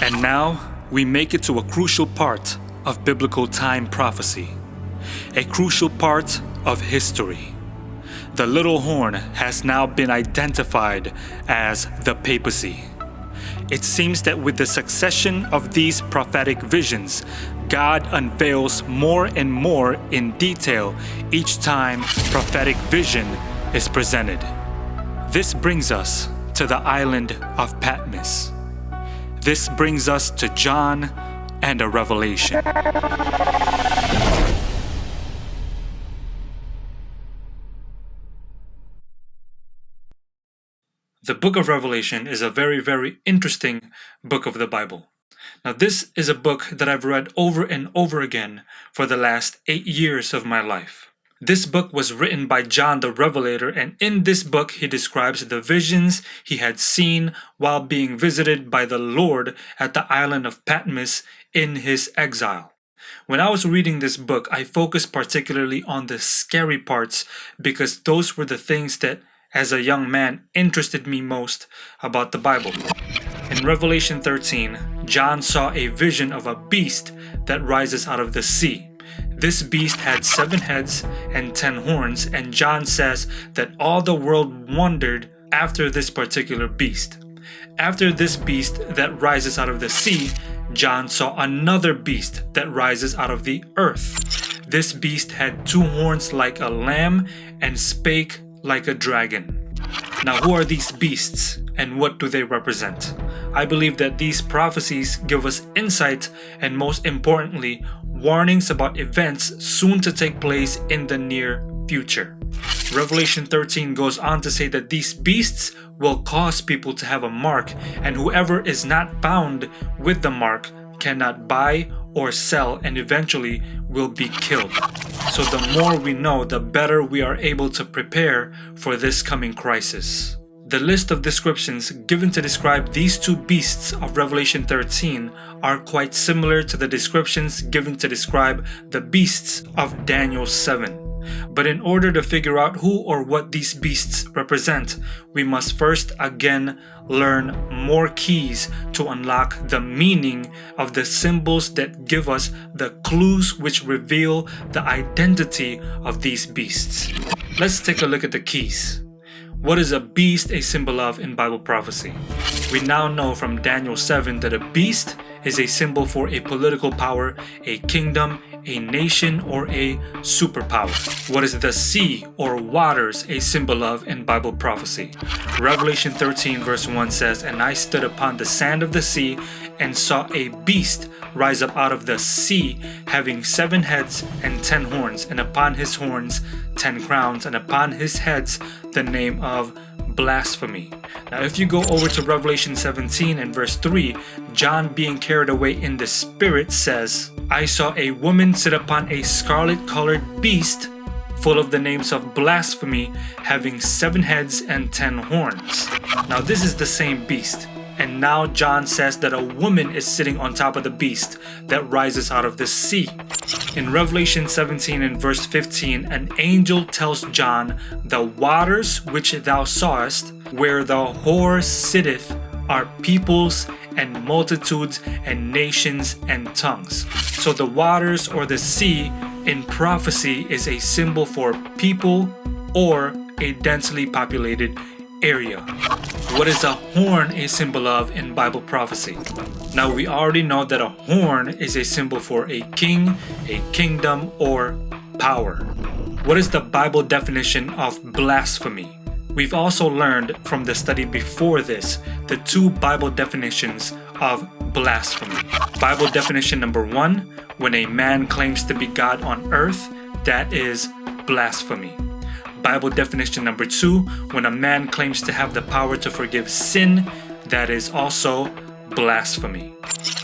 And now we make it to a crucial part of biblical time prophecy, a crucial part of history. The little horn has now been identified as the papacy. It seems that with the succession of these prophetic visions, God unveils more and more in detail each time prophetic vision is presented. This brings us to the island of Patmos. This brings us to John and a revelation. The book of Revelation is a very, very interesting book of the Bible. Now, this is a book that I've read over and over again for the last 8 years of my life. This book was written by John the Revelator, and in this book he describes the visions he had seen while being visited by the Lord at the island of Patmos in his exile. When I was reading this book, I focused particularly on the scary parts because those were the things that, as a young man, interested me most about the Bible. In Revelation 13, John saw a vision of a beast that rises out of the sea. This beast had 7 heads and 10 horns, and John says that all the world wondered after this particular beast. After this beast that rises out of the sea, John saw another beast that rises out of the earth. This beast had 2 horns like a lamb and spake like a dragon. Now, who are these beasts and what do they represent? I believe that these prophecies give us insight and, most importantly, warnings about events soon to take place in the near future. Revelation 13 goes on to say that these beasts will cause people to have a mark, and whoever is not found with the mark cannot buy or sell and eventually will be killed. So the more we know, the better we are able to prepare for this coming crisis. The list of descriptions given to describe these 2 beasts of Revelation 13 are quite similar to the descriptions given to describe the beasts of Daniel 7. But in order to figure out who or what these beasts represent, we must first again learn more keys to unlock the meaning of the symbols that give us the clues which reveal the identity of these beasts. Let's take a look at the keys. What is a beast a symbol of in Bible prophecy? We now know from Daniel 7 that a beast is a symbol for a political power, a kingdom, a nation, or a superpower. What is the sea or waters a symbol of in Bible prophecy? Revelation 13 verse 1 says, "And I stood upon the sand of the sea and saw a beast rise up out of the sea, having 7 heads and 10 horns, and upon his horns 10 crowns, and upon his heads the name of blasphemy." Now, if you go over to Revelation 17 and verse 3, John, being carried away in the spirit, says, "I saw a woman sit upon a scarlet-colored beast, full of the names of blasphemy, having 7 heads and 10 horns." Now, this is the same beast. And now John says that a woman is sitting on top of the beast that rises out of the sea. In Revelation 17 and verse 15, an angel tells John, "The waters which thou sawest, where the whore sitteth, are peoples and multitudes and nations and tongues." So the waters or the sea in prophecy is a symbol for people or a densely populated area. What is a horn a symbol of in Bible prophecy? Now, we already know that a horn is a symbol for a king, a kingdom, or power. What is the Bible definition of blasphemy? We've also learned from the study before this the 2 Bible definitions of blasphemy. Bible definition number 1, when a man claims to be God on earth, that is blasphemy. Bible definition number 2, when a man claims to have the power to forgive sin, that is also blasphemy.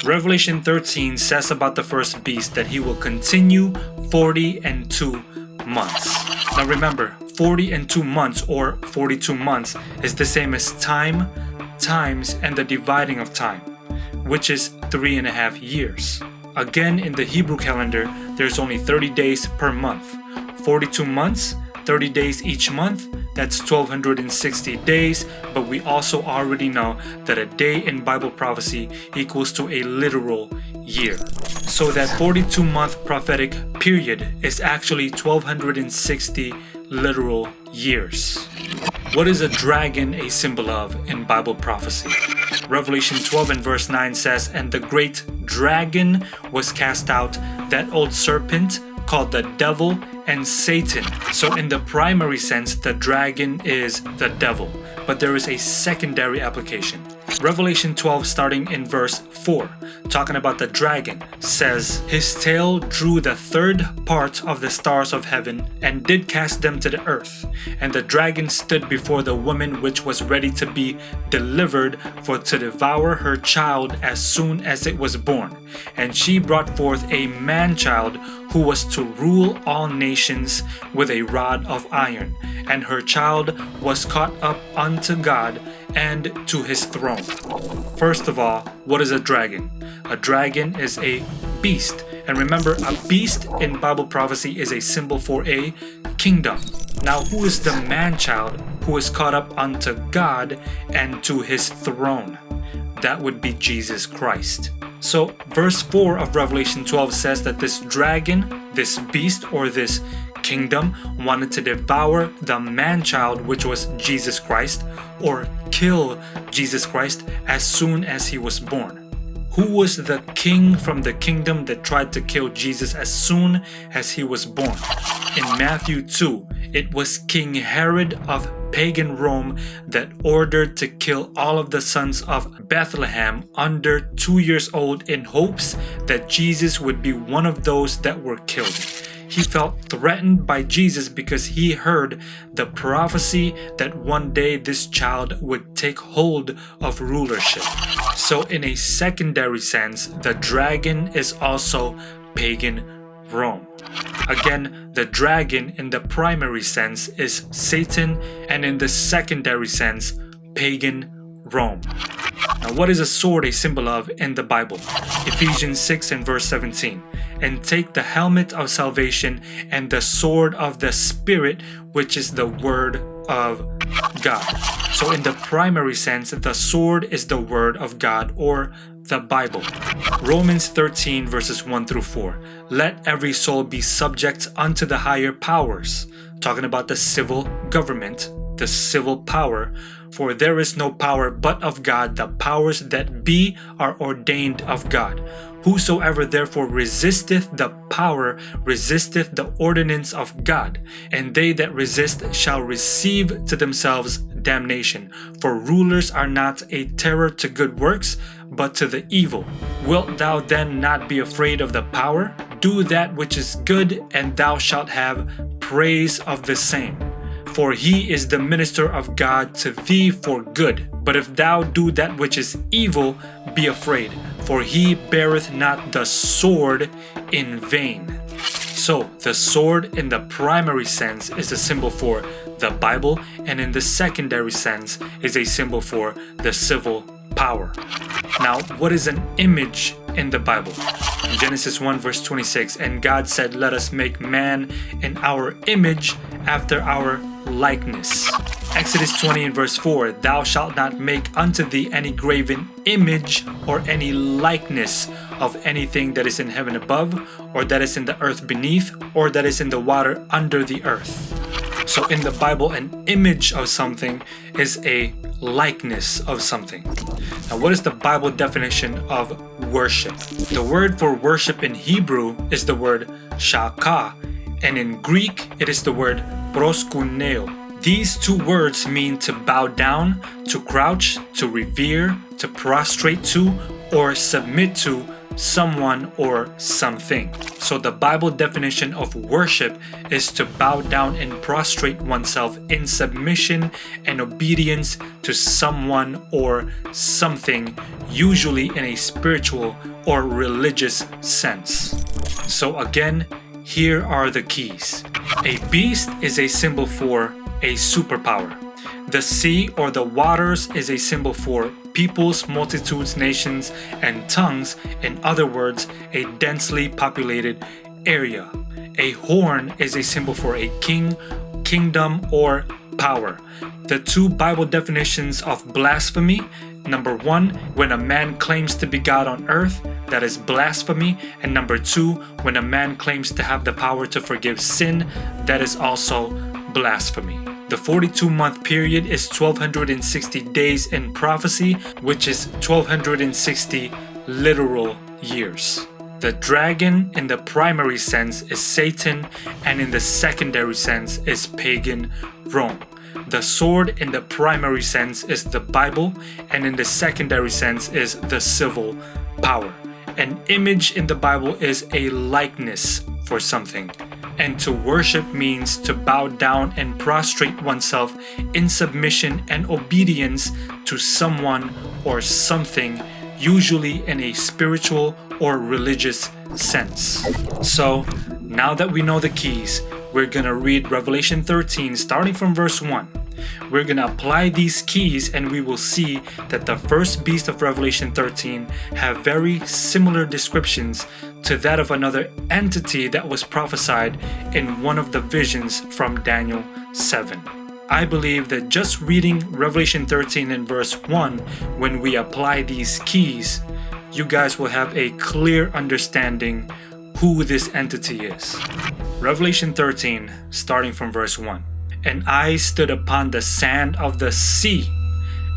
Revelation 13 says about the first beast that he will continue 42 months. Now remember, 42 months or 42 months is the same as time, times, and the dividing of time, which is 3.5 years. Again, in the Hebrew calendar, there's only 30 days per month. 42 months, 30 days each month, That's 1260 days, but we also already know that a day in Bible prophecy equals to a literal year. So that 42-month prophetic period is actually 1260 literal years. What is a dragon a symbol of in Bible prophecy? Revelation 12 and verse 9 says, "And the great dragon was cast out, that old serpent called the devil and Satan." So in the primary sense, the dragon is the devil, but there is a secondary application. Revelation 12 starting in verse 4, talking about the dragon, says, "His tail drew the third part of the stars of heaven and did cast them to the earth. And the dragon stood before the woman which was ready to be delivered for to devour her child as soon as it was born. And she brought forth a man-child who was to rule all nations with a rod of iron. And her child was caught up unto God and to his throne." First of all, what is a dragon? A dragon is a beast. And remember, a beast in Bible prophecy is a symbol for a kingdom. Now, who is the man-child who is caught up unto God and to his throne? That would be Jesus Christ. So, verse 4 of Revelation 12 says that this dragon, this beast, or this kingdom wanted to devour the man-child, which was Jesus Christ, or kill Jesus Christ as soon as he was born. Who was the king from the kingdom that tried to kill Jesus as soon as he was born? In Matthew 2, it was King Herod of pagan Rome that ordered to kill all of the sons of Bethlehem under 2 years old in hopes that Jesus would be one of those that were killed. He felt threatened by Jesus because he heard the prophecy that one day this child would take hold of rulership. So in a secondary sense, the dragon is also pagan Rome. Again, the dragon in the primary sense is Satan, and in the secondary sense, pagan Rome. Now, what is a sword a symbol of in the Bible? Ephesians 6 and verse 17. "And take the helmet of salvation and the sword of the Spirit, which is the word of God." So in the primary sense, the sword is the word of God, or the Bible. Romans 13 verses 1 through 4. "Let every soul be subject unto the higher powers." Talking about the civil government, the civil power. "For there is no power but of God. The powers that be are ordained of God. Whosoever therefore resisteth the power resisteth the ordinance of God. And they that resist shall receive to themselves damnation. For rulers are not a terror to good works, but to the evil. Wilt thou then not be afraid of the power? Do that which is good, and thou shalt have praise of the same. For he is the minister of God to thee for good. But if thou do that which is evil, be afraid, for he beareth not the sword in vain." So, the sword in the primary sense is a symbol for the Bible, and in the secondary sense is a symbol for the civil power. Now, what is an image in the Bible? In Genesis 1 verse 26, "And God said, Let us make man in our image, after our likeness." Exodus 20 and verse 4, "Thou shalt not make unto thee any graven image or any likeness of anything that is in heaven above, or that is in the earth beneath, or that is in the water under the earth." So in the Bible, an image of something is a likeness of something. Now, what is the Bible definition of worship? The word for worship in Hebrew is the word shaka, and in Greek it is the word proskuneo. These two words mean to bow down, to crouch, to revere, to prostrate to, or submit to someone or something. So the Bible definition of worship is to bow down and prostrate oneself in submission and obedience to someone or something, usually in a spiritual or religious sense. So again, here are the keys. A beast is a symbol for a superpower. The sea or the waters is a symbol for peoples, multitudes, nations, and tongues. In other words, a densely populated area. A horn is a symbol for a king, kingdom, or power. The two Bible definitions of blasphemy: number one, when a man claims to be God on earth, that is blasphemy. And number two, when a man claims to have the power to forgive sin, that is also blasphemy. The 42-month period is 1260 days in prophecy, which is 1260 literal years. The dragon in the primary sense is Satan, and in the secondary sense is pagan Rome. The sword in the primary sense is the Bible, and in the secondary sense is the civil power. An image in the Bible is a likeness for something, and to worship means to bow down and prostrate oneself in submission and obedience to someone or something, usually in a spiritual or religious sense. So, now that we know the keys, we're gonna read Revelation 13 starting from verse 1. We're gonna apply these keys and we will see that the first beast of Revelation 13 have very similar descriptions to that of another entity that was prophesied in one of the visions from Daniel 7. I believe that just reading Revelation 13 in verse 1, when we apply these keys, you guys will have a clear understanding who this entity is. Revelation 13, starting from verse 1. And I stood upon the sand of the sea,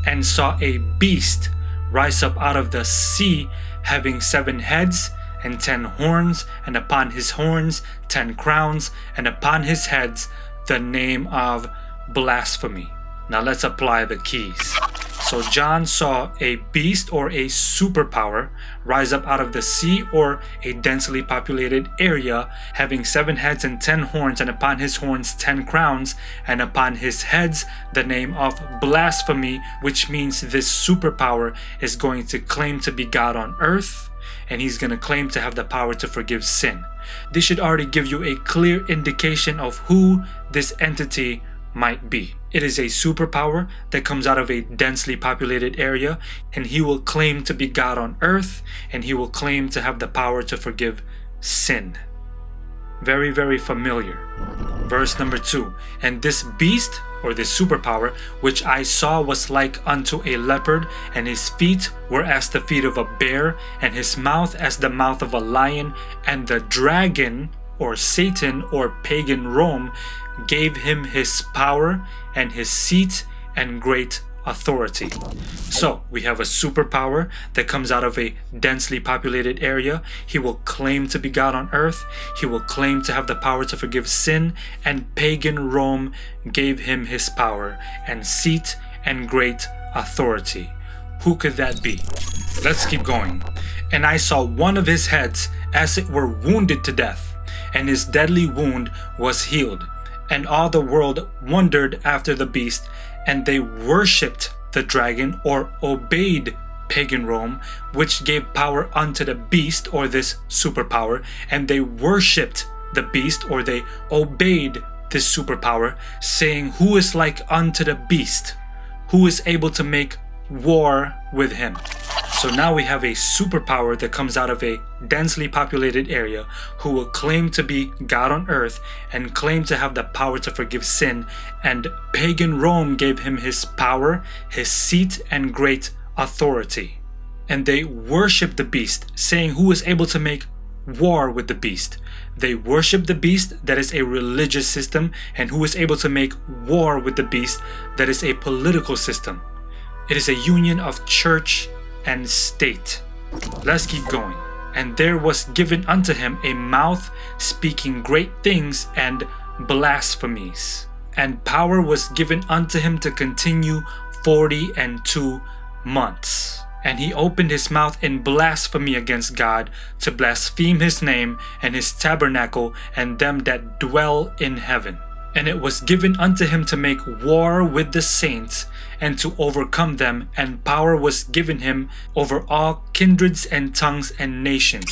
and saw a beast rise up out of the sea, having 7 heads and 10 horns, and upon his horns 10 crowns, and upon his heads the name of blasphemy. Now let's apply the keys. So John saw a beast or a superpower rise up out of the sea or a densely populated area, having 7 heads and 10 horns, and upon his horns 10 crowns, and upon his heads the name of blasphemy, which means this superpower is going to claim to be God on earth, and he's going to claim to have the power to forgive sin. This should already give you a clear indication of who this entity might be. It is a superpower that comes out of a densely populated area, and he will claim to be God on earth, and he will claim to have the power to forgive sin. Very, very familiar. Verse number 2. And this beast, or this superpower, which I saw was like unto a leopard, and his feet were as the feet of a bear, and his mouth as the mouth of a lion, and the dragon, or Satan, or pagan Rome, gave him his power and his seat and great authority. So we have a superpower that comes out of a densely populated area. He will claim to be God on earth. He will claim to have the power to forgive sin, and pagan Rome gave him his power and seat and great authority. Who could that be? Let's keep going. And I saw one of his heads as it were wounded to death, and his deadly wound was healed. And all the world wondered after the beast, and they worshipped the dragon, or obeyed pagan Rome, which gave power unto the beast, or this superpower, and they worshipped the beast, or they obeyed this superpower, saying, who is like unto the beast? Who is able to make war with him? So now we have a superpower that comes out of a densely populated area, who will claim to be God on earth and claim to have the power to forgive sin, and pagan Rome gave him his power, his seat, and great authority. And they worship the beast, saying, who is able to make war with the beast? They worship the beast, that is a religious system, and who is able to make war with the beast, that is a political system. It is a union of church and state. Let's keep going. And there was given unto him a mouth speaking great things and blasphemies. And power was given unto him to continue 42 months. And he opened his mouth in blasphemy against God, to blaspheme his name and his tabernacle and them that dwell in heaven. And it was given unto him to make war with the saints, and to overcome them, and power was given him over all kindreds and tongues and nations.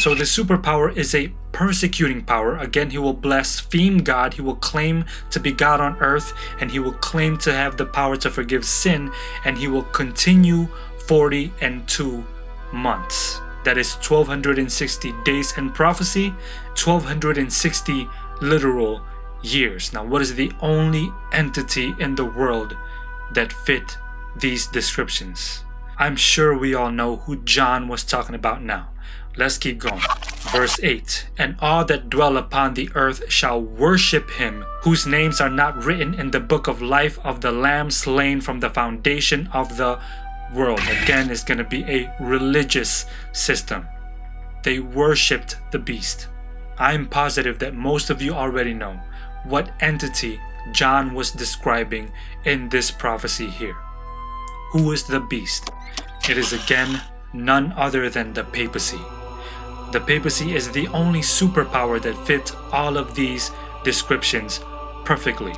So the superpower is a persecuting power. Again, he will blaspheme God, he will claim to be God on earth, and he will claim to have the power to forgive sin, and he will continue 42 months. That is 1260 days in prophecy, 1260 literal years. Now, what is the only entity in the world that fit these descriptions? I'm sure we all know who John was talking about now. Let's keep going. Verse 8, and all that dwell upon the earth shall worship him, whose names are not written in the book of life of the Lamb slain from the foundation of the world. Again, it's going to be a religious system. They worshipped the beast. I'm positive that most of you already know what entity John was describing in this prophecy here. Who is the beast? It is again none other than the papacy. The papacy is the only superpower that fits all of these descriptions perfectly.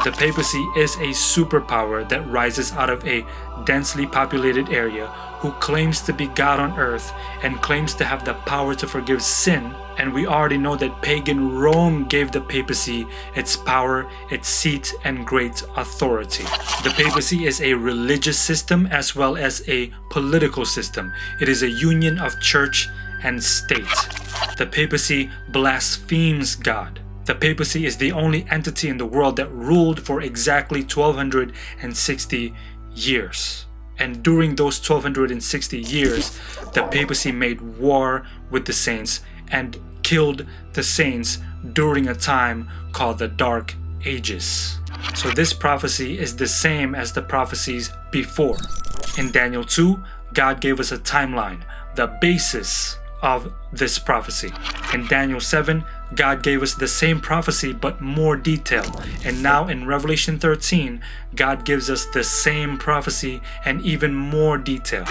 The papacy is a superpower that rises out of a densely populated area who claims to be God on earth and claims to have the power to forgive sin. And we already know that pagan Rome gave the papacy its power, its seat, and great authority. The papacy is a religious system as well as a political system. It is a union of church and state. The papacy blasphemes God. The papacy is the only entity in the world that ruled for exactly 1260 years. And during those 1260 years, the papacy made war with the saints and killed the saints during a time called the Dark Ages. So this prophecy is the same as the prophecies before. In Daniel 2, God gave us a timeline, the basis of this prophecy. In Daniel 7, God gave us the same prophecy but more detail. And now in Revelation 13, God gives us the same prophecy and even more detail.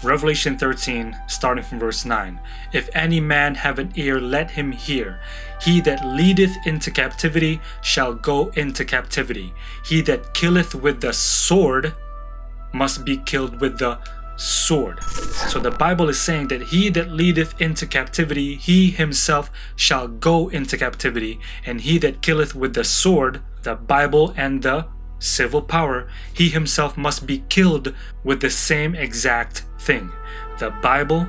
Revelation 13, starting from verse 9. If any man have an ear, let him hear. He that leadeth into captivity shall go into captivity. He that killeth with the sword must be killed with the sword. So the Bible is saying that he that leadeth into captivity, he himself shall go into captivity. And he that killeth with the sword, the Bible and the civil power, he himself must be killed with the same exact thing, the Bible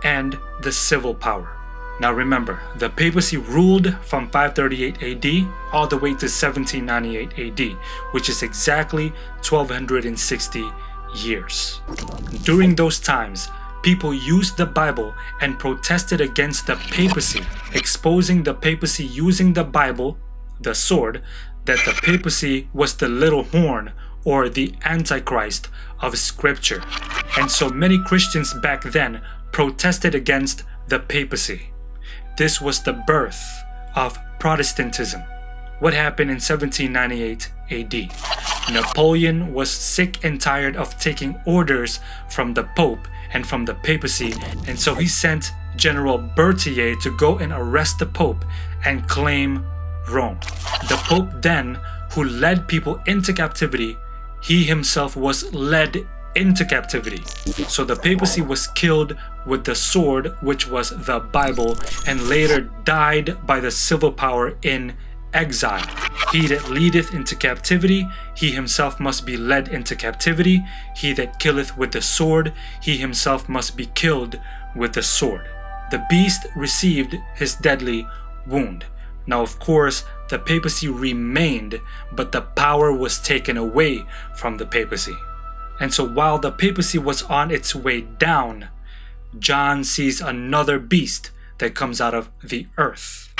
and the civil power. Now remember, the papacy ruled from 538 AD all the way to 1798 AD, which is exactly 1260 years. During those times, people used the Bible and protested against the papacy, exposing the papacy using the Bible, the sword, that the papacy was the little horn or the antichrist of scripture. And so many Christians back then protested against the papacy. This was the birth of Protestantism. What happened in 1798 AD? Napoleon was sick and tired of taking orders from the Pope and from the papacy, and so he sent General Berthier to go and arrest the Pope and claim Rome. The Pope then, who led people into captivity, he himself was led into captivity. So the papacy was killed with the sword, which was the Bible, and later died by the civil power in exile. He that leadeth into captivity, he himself must be led into captivity. He that killeth with the sword, he himself must be killed with the sword. The beast received his deadly wound. Now, of course, the papacy remained, but the power was taken away from the papacy. And so while the papacy was on its way down, John sees another beast that comes out of the earth.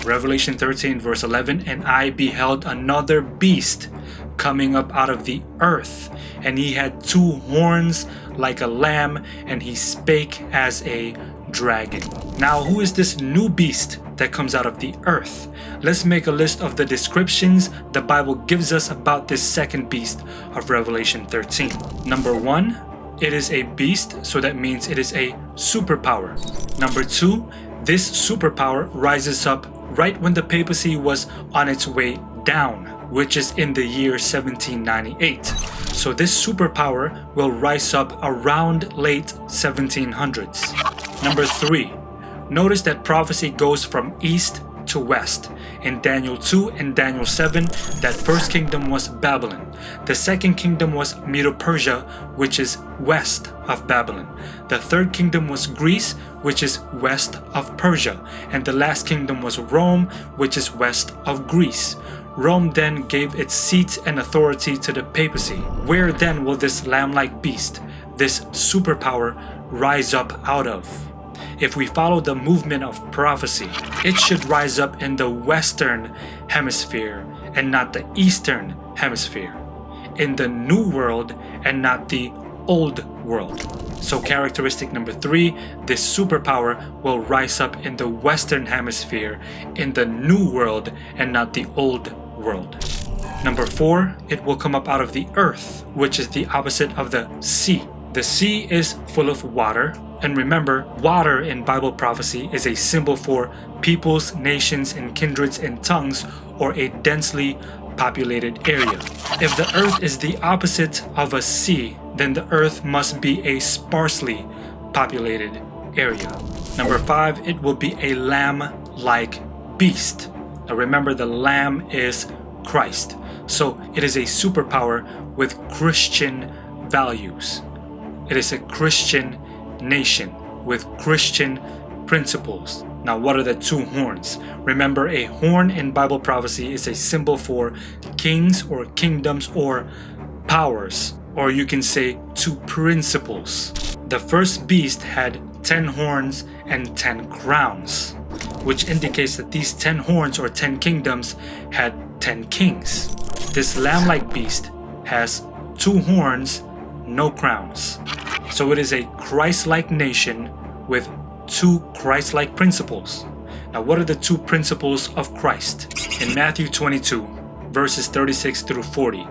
Revelation 13 verse 11, and I beheld another beast coming up out of the earth, and he had two horns like a lamb, and he spake as a dragon. Now, who is this new beast that comes out of the earth? Let's make a list of the descriptions the Bible gives us about this second beast of Revelation 13. Number 1, it is a beast, so that means it is a superpower. Number 2, this superpower rises up right when the papacy was on its way down, which is in the year 1798. So this superpower will rise up around late 1700s. Number 3, notice that prophecy goes from east to west. In Daniel 2 and Daniel 7, that first kingdom was Babylon. The second kingdom was Medo-Persia, which is west of Babylon. The third kingdom was Greece, which is west of Persia. And the last kingdom was Rome, which is west of Greece. Rome then gave its seat and authority to the papacy. Where then will this lamb-like beast, this superpower, rise up out of? If we follow the movement of prophecy, it should rise up in the Western Hemisphere and not the Eastern Hemisphere, in the New World and not the Old World. So characteristic number 3, this superpower will rise up in the Western Hemisphere, in the New World and not the Old World. Number 4, it will come up out of the earth, which is the opposite of the sea. The sea is full of water, and remember, water in Bible prophecy is a symbol for peoples, nations, and kindreds and tongues, or a densely populated area. If the earth is the opposite of a sea, then the earth must be a sparsely populated area. Number 5, it will be a lamb-like beast. Now remember, the lamb is Christ. So it is a superpower with Christian values. It is a Christian nation with Christian principles. Now, what are the 2 horns? Remember, a horn in Bible prophecy is a symbol for kings or kingdoms or powers, or you can say 2 principles. The first beast had 10 horns and 10 crowns, which indicates that these 10 horns or 10 kingdoms had 10 kings. This lamb-like beast has 2 horns, no crowns. So it is a Christ-like nation with 2 Christ-like principles. Now, what are the 2 principles of Christ? In Matthew 22, verses 36 through 40,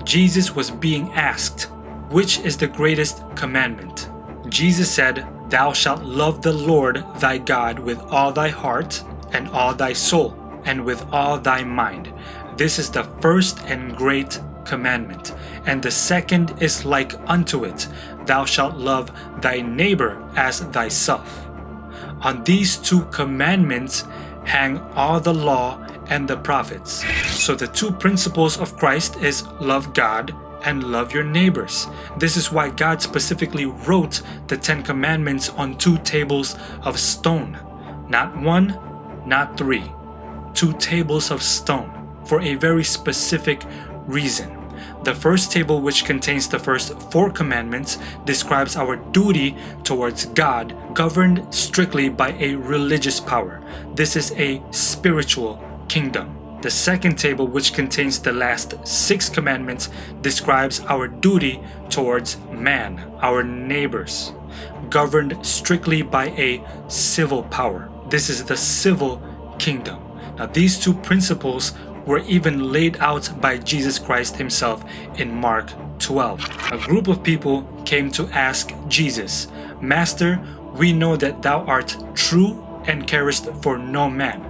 Jesus was being asked, which is the greatest commandment? Jesus said, "Thou shalt love the Lord thy God with all thy heart and all thy soul and with all thy mind. This is the first and great commandment. And the second is like unto it, thou shalt love thy neighbor as thyself. On these 2 commandments hang all the law and the prophets." So the 2 principles of Christ is love God and love your neighbors. This is why God specifically wrote the 10 commandments on 2 tables of stone. Not 1, not 3. 2 tables of stone for a very specific reason. The first table, which contains the first 4 commandments, describes our duty towards God, governed strictly by a religious power. This is a spiritual kingdom. The second table, which contains the last 6 commandments, describes our duty towards man, our neighbors, governed strictly by a civil power. This is the civil kingdom. Now, these 2 principles were even laid out by Jesus Christ himself in Mark 12. A group of people came to ask Jesus, "Master, we know that thou art true and carest for no man.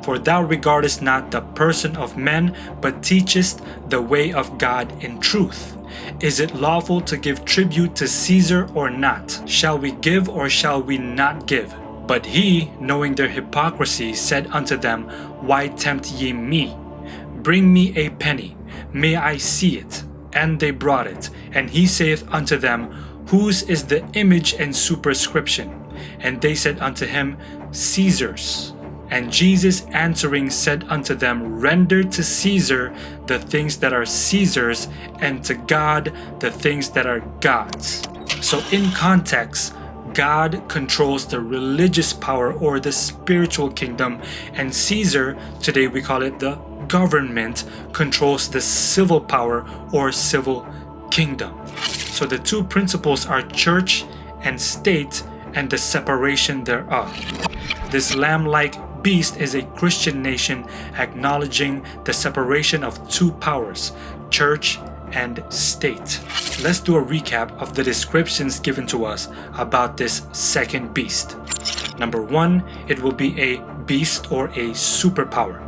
For thou regardest not the person of men, but teachest the way of God in truth. Is it lawful to give tribute to Caesar or not? Shall we give or shall we not give?" But he, knowing their hypocrisy, said unto them, "Why tempt ye me? Bring me a penny, may I see it? And they brought it. And he saith unto them, Whose is the image and superscription? And they said unto him, Caesar's. And Jesus answering said unto them, Render to Caesar the things that are Caesar's, and to God the things that are God's. So in context, God controls the religious power or the spiritual kingdom, and Caesar, today we call it the government, controls the civil power or civil kingdom. So the 2 principles are church and state and the separation thereof. This lamb-like beast is a Christian nation acknowledging the separation of 2 powers, church and state. Let's do a recap of the descriptions given to us about this second beast. Number 1, it will be a beast or a superpower.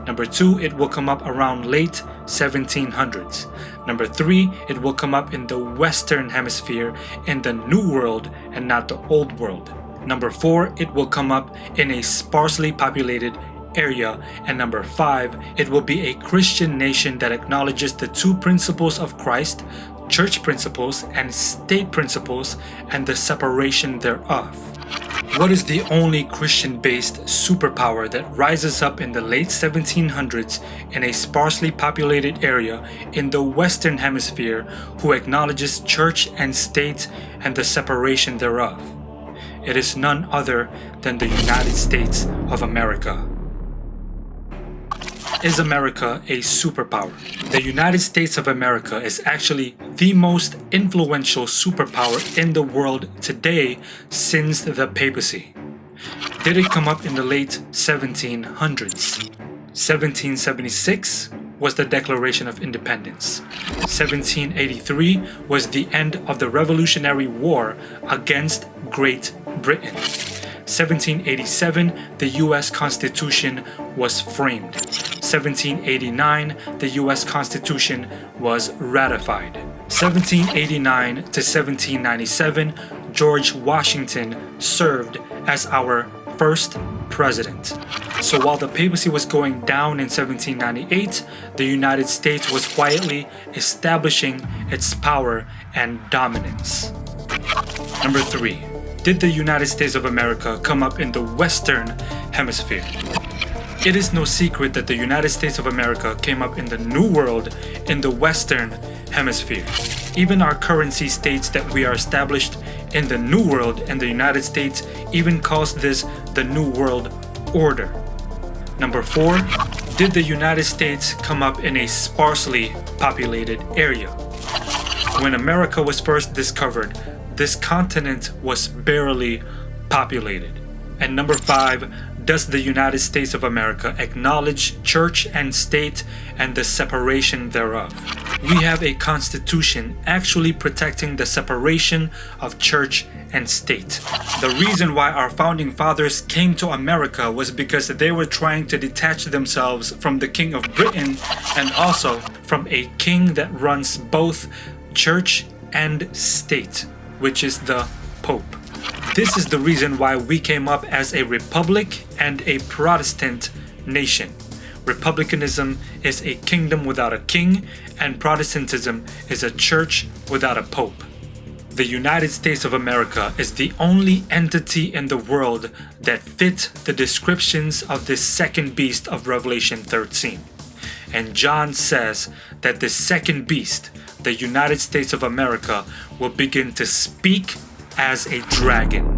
Number 2, it will come up around late 1700s. Number 3, it will come up in the Western Hemisphere in the New World and not the Old World. Number 4, it will come up in a sparsely populated area. And number 5, it will be a Christian nation that acknowledges the 2 principles of Christ, church principles and state principles and the separation thereof. What is the only Christian-based superpower that rises up in the late 1700s in a sparsely populated area in the Western Hemisphere who acknowledges church and state and the separation thereof? It is none other than the United States of America. Is America a superpower? The United States of America is actually the most influential superpower in the world today since the papacy. Did it come up in the late 1700s? 1776 was the Declaration of Independence. 1783 was the end of the Revolutionary War against Great Britain. 1787, the U.S. Constitution was framed. 1789, the U.S. Constitution was ratified. 1789 to 1797, George Washington served as our first president. So while the papacy was going down in 1798, the United States was quietly establishing its power and dominance. Number 3. Did the United States of America come up in the Western Hemisphere? It is no secret that the United States of America came up in the New World in the Western Hemisphere. Even our currency states that we are established in the New World, and the United States even calls this the New World Order. Number 4. Did the United States come up in a sparsely populated area? When America was first discovered, this continent was barely populated. And number 5, does the United States of America acknowledge church and state and the separation thereof? We have a constitution actually protecting the separation of church and state. The reason why our founding fathers came to America was because they were trying to detach themselves from the King of Britain and also from a king that runs both church and state, which is the Pope. This is the reason why we came up as a republic and a Protestant nation. Republicanism is a kingdom without a king, and Protestantism is a church without a pope. The United States of America is the only entity in the world that fit the descriptions of this second beast of Revelation 13. And John says that the second beast, the United States of America, will begin to speak as a dragon.